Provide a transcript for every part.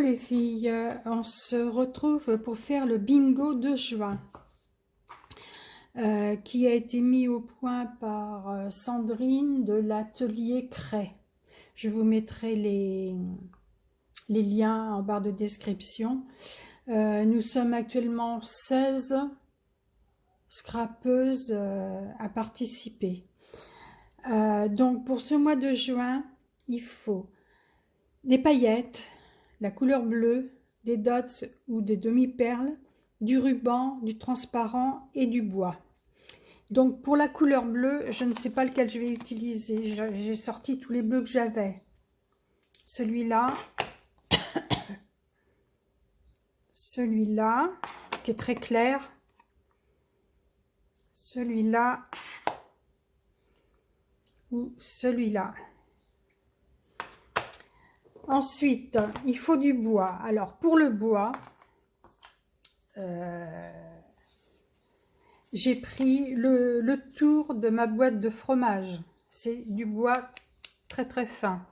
les filles, on se retrouve pour faire le bingo de juin qui a été mis au point par Sandrine de l'atelier Cray. Je vous mettrai les liens en barre de description. Nous sommes actuellement 16 scrapeuses à participer. Donc pour ce mois de juin, il faut des paillettes, la couleur bleue, des dots ou des demi-perles, du ruban, du transparent et du bois. Donc pour la couleur bleue, je ne sais pas lequel je vais utiliser. J'ai sorti tous les bleus que j'avais. Celui-là, celui-là, qui est très clair, celui-là ou celui-là. Ensuite, il faut du bois. Alors pour le bois, j'ai pris le tour de ma boîte de fromage. C'est du bois très très fin.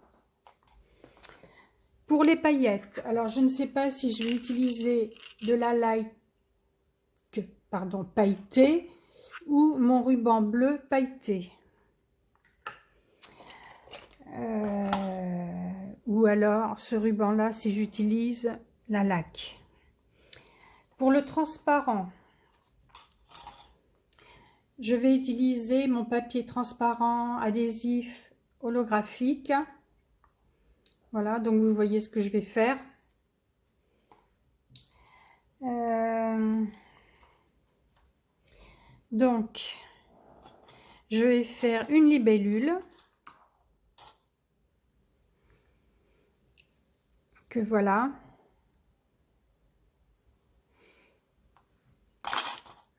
Pour les paillettes, alors je ne sais pas si je vais utiliser de la laque pailletée ou mon ruban bleu pailleté. Ou alors ce ruban là si j'utilise la laque. Pour le transparent, je vais utiliser mon papier transparent adhésif holographique. Voilà, donc vous voyez ce que je vais faire. Donc, je vais faire une libellule que voilà,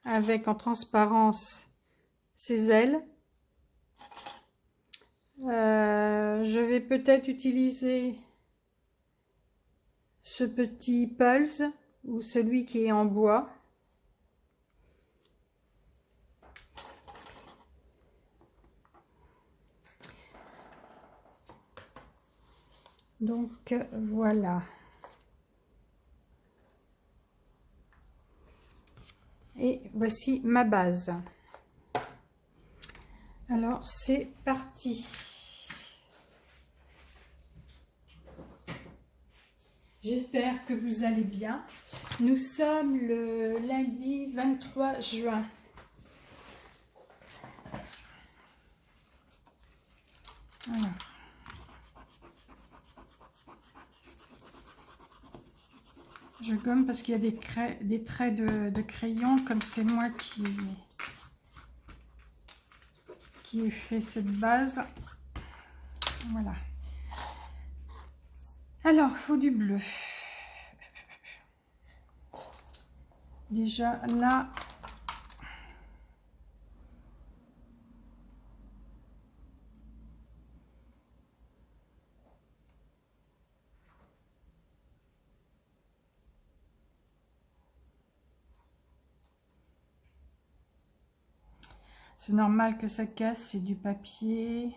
avec en transparence ses ailes. Je vais peut-être utiliser ce petit pulse ou celui qui est en bois. Donc voilà. Et voici ma base. Alors c'est parti. J'espère que vous allez bien. Nous sommes le lundi 23 juin. Voilà. Je gomme parce qu'il y a des traits de crayon, comme c'est moi qui ai fait cette base. Voilà. Alors, faut du bleu. Déjà là, c'est normal que ça casse, c'est du papier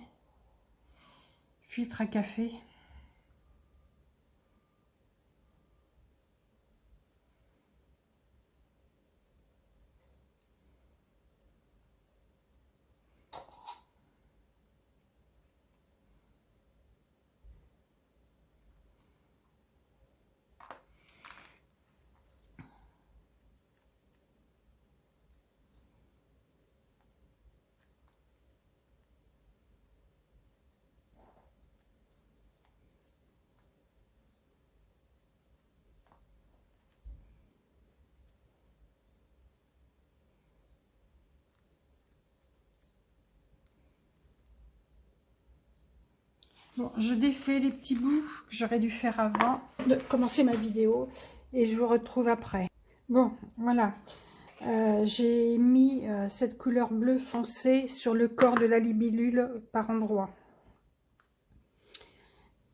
filtre à café. Bon, je défais les petits bouts que j'aurais dû faire avant de commencer ma vidéo et je vous retrouve après. Bon, voilà. J'ai mis cette couleur bleu foncé sur le corps de la libellule par endroits.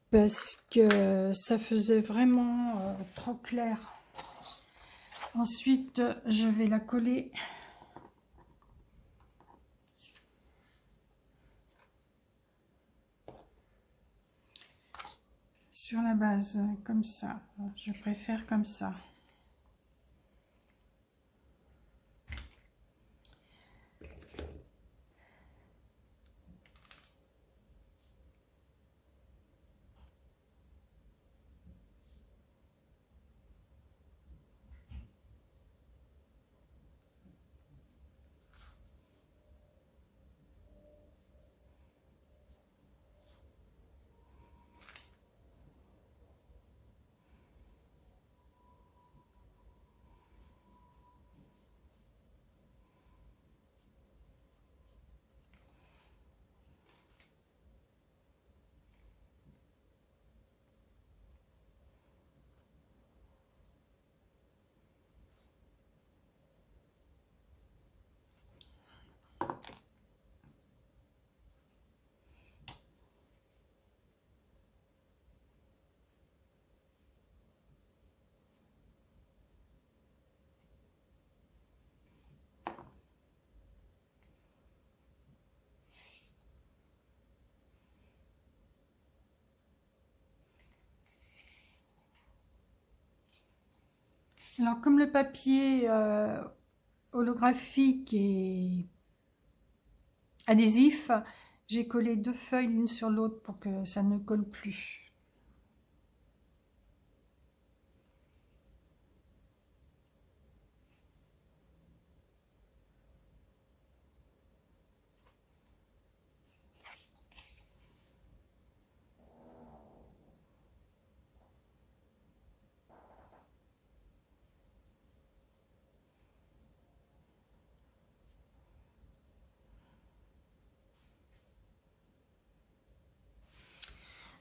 Parce que ça faisait vraiment trop clair. Ensuite, je vais la coller sur la base, comme ça. Je préfère comme ça. Alors, comme le papier holographique est adhésif, j'ai collé 2 feuilles l'une sur l'autre pour que ça ne colle plus.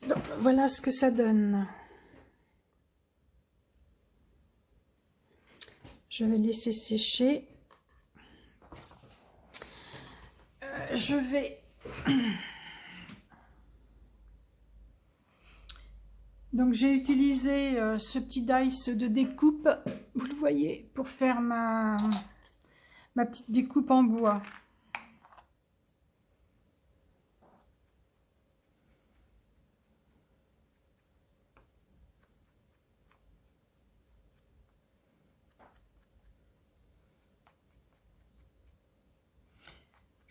Donc, voilà ce que ça donne. Je vais laisser sécher. Je vais... Donc j'ai utilisé ce petit dice de découpe, vous le voyez, pour faire ma petite découpe en bois.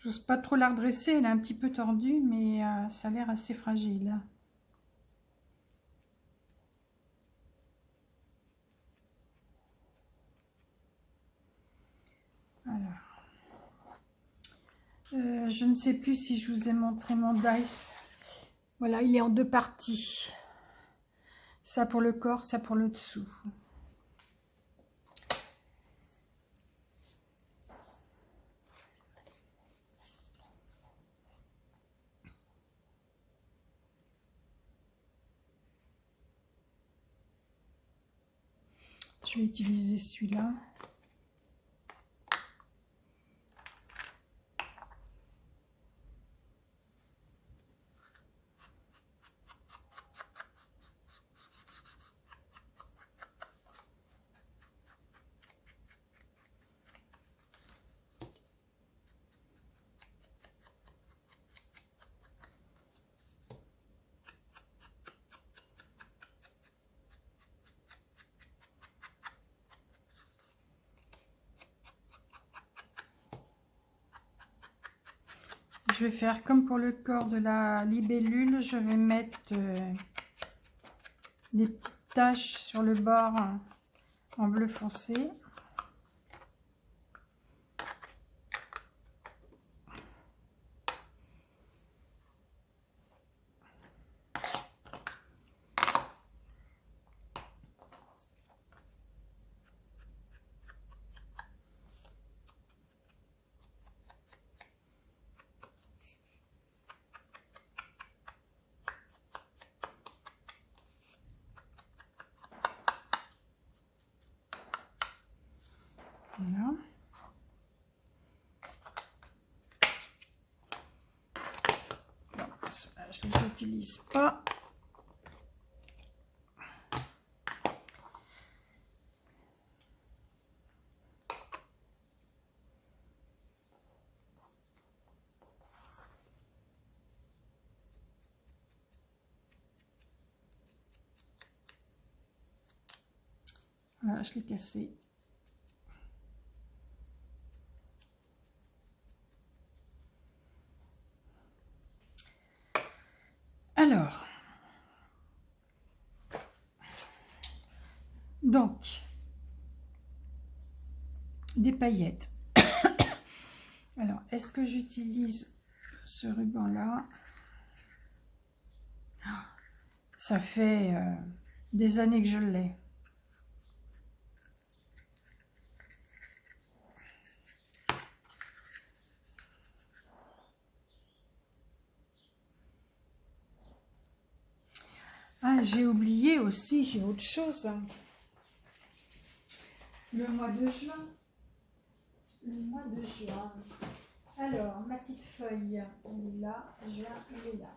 J'ose pas trop la redresser, elle est un petit peu tordue, mais ça a l'air assez fragile. Alors, je ne sais plus si je vous ai montré mon dice. Voilà, il est en 2 parties. Ça pour le corps, ça pour le dessous. Je vais utiliser celui-là. Je vais faire comme pour le corps de la libellule, je vais mettre des petites taches sur le bord en bleu foncé. Voilà. Bon, je ne les utilise pas. Voilà, je l'ai cassé. Alors, donc, des paillettes. Alors, est-ce que j'utilise ce ruban-là? Ça fait des années que je l'ai. Ah, j'ai oublié aussi, j'ai autre chose. Le mois de juin. Le mois de juin. Alors, ma petite feuille, elle est là. Juin, elle est là.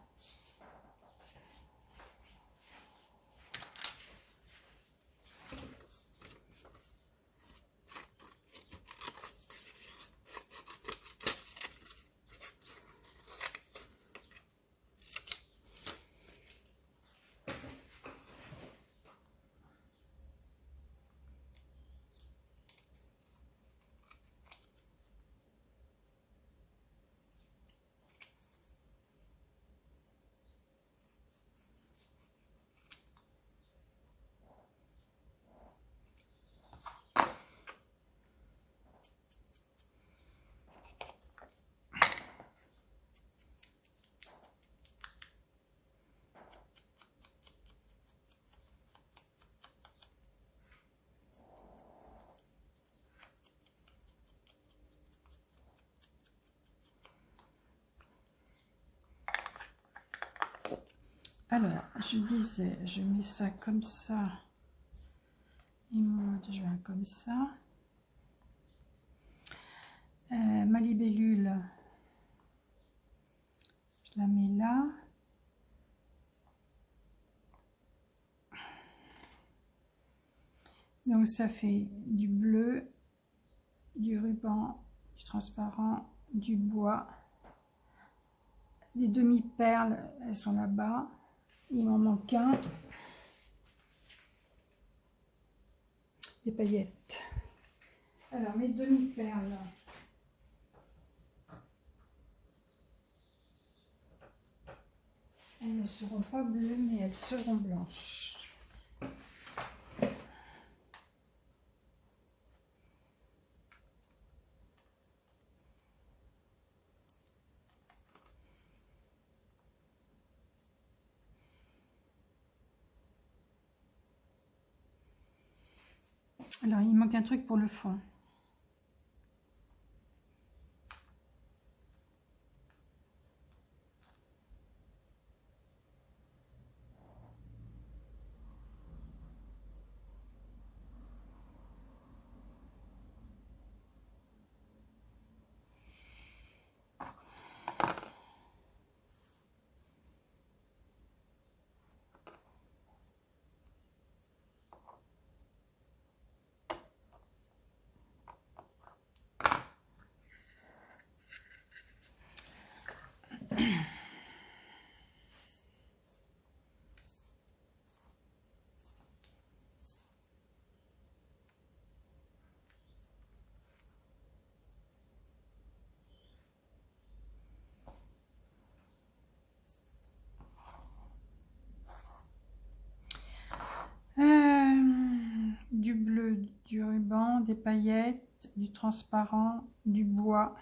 Alors, je disais, je mets ça comme ça. Et moi, je viens comme ça. Ma libellule, je la mets là. Donc, ça fait du bleu, du ruban, du transparent, du bois. Des demi-perles, elles sont là-bas. Il m'en manque un. Des paillettes. Alors, mes demi-perles. Elles ne seront pas bleues, mais elles seront blanches. Alors, il manque un truc pour le fond. Du bleu, du ruban, des paillettes, du transparent, du bois.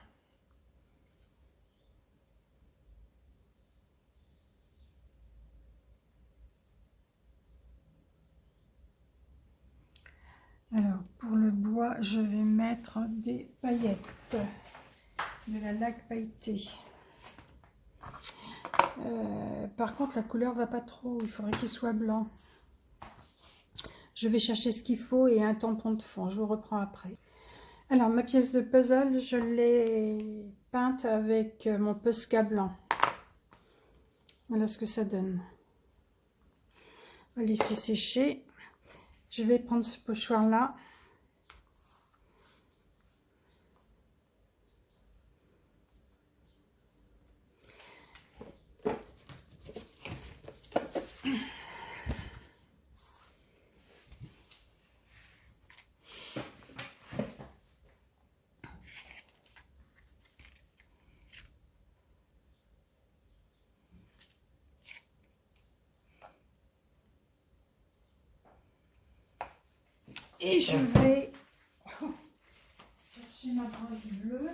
Alors, pour le bois, je vais mettre des paillettes, de la laque pailletée. Par contre, la couleur va pas trop, il faudrait qu'il soit blanc. Je vais chercher ce qu'il faut et un tampon de fond, je vous reprends après. Alors, ma pièce de puzzle, je l'ai peinte avec mon Posca blanc. Voilà ce que ça donne. On va laisser sécher. Je vais prendre ce pochoir-là. Et je vais chercher ma brosse bleue.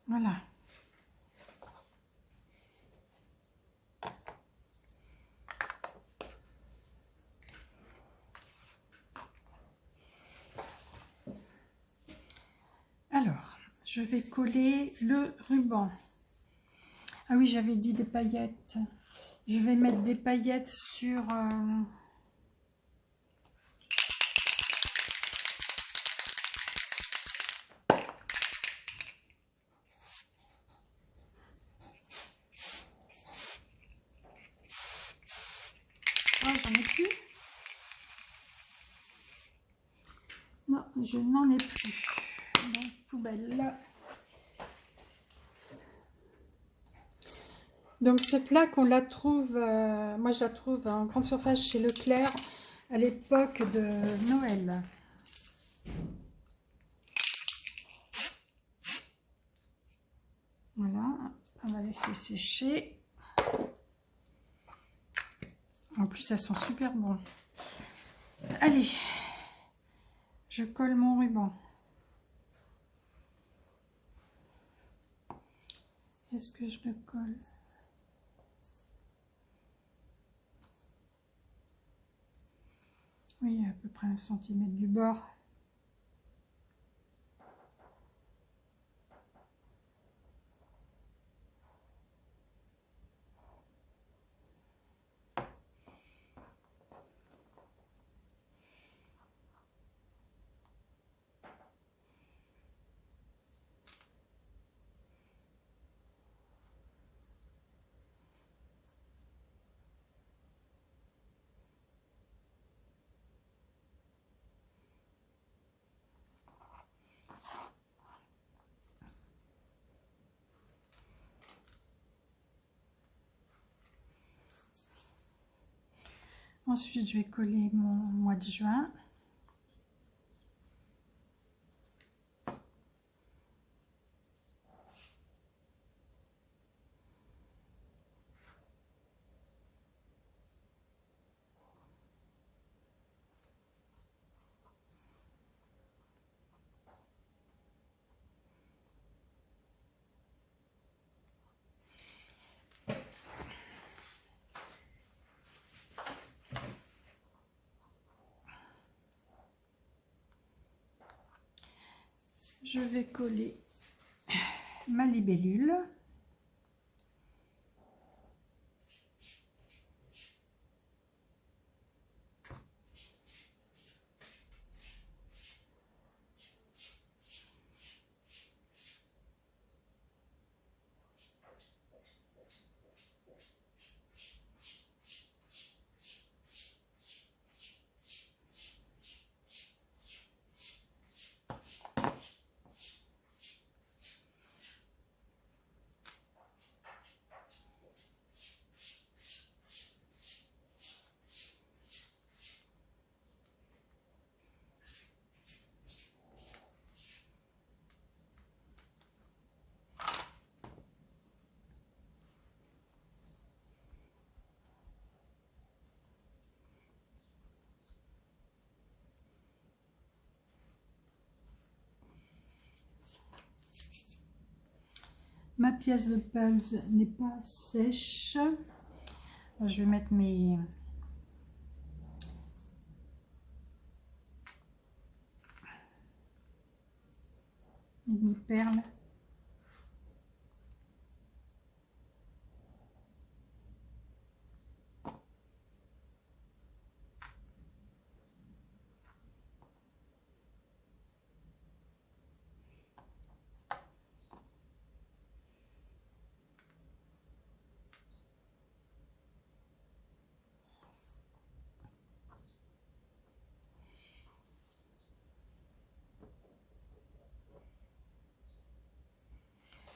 Voilà. Alors, je vais coller le ruban. Ah oui, j'avais dit des paillettes. Je vais mettre des paillettes sur... Oh, j'en ai plus. Non, je n'en ai plus. Donc, poubelle là. Donc cette laque, on la trouve, moi je la trouve en grande surface chez Leclerc à l'époque de Noël. Voilà, on va laisser sécher. En plus, ça sent super bon. Allez, je colle mon ruban. Est-ce que je le colle? Oui, à peu près 1 centimètre du bord. Ensuite, je vais coller mon mois de juin. Je vais coller ma libellule. Ma pièce de pulse n'est pas sèche. Je vais mettre mes demi-perles.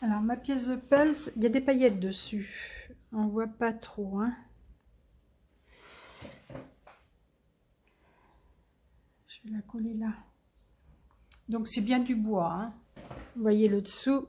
Alors, ma pièce de pulse, il y a des paillettes dessus. On voit pas trop, hein. Je vais la coller là. Donc, c'est bien du bois, hein. Vous voyez le dessous.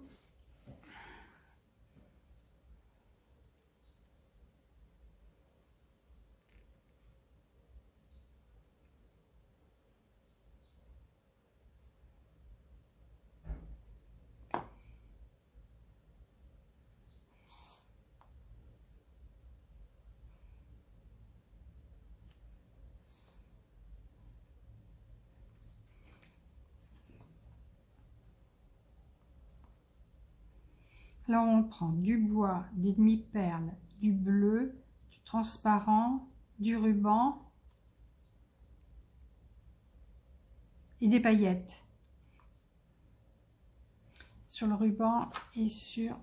Là, on prend du bois, des demi-perles, du bleu, du transparent, du ruban et des paillettes sur le ruban et sur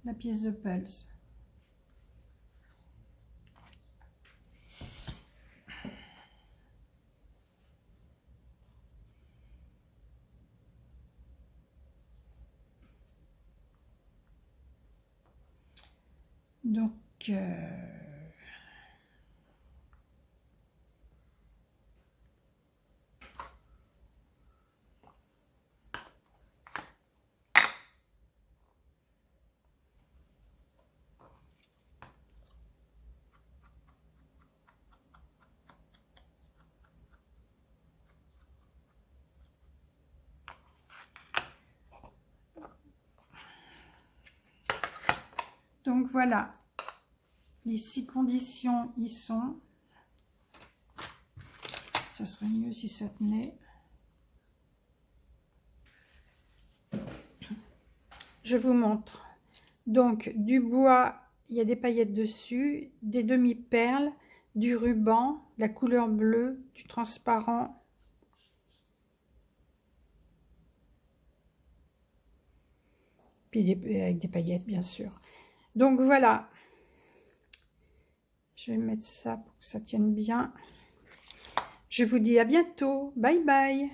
la pièce de pulse. Donc, voilà, les 6 conditions y sont. Ça serait mieux si ça tenait. Je vous montre. Donc, du bois, il y a des paillettes dessus, des demi-perles, du ruban, la couleur bleue, du transparent. Puis avec des paillettes, bien sûr. Donc, voilà. Je vais mettre ça pour que ça tienne bien. Je vous dis à bientôt. Bye bye.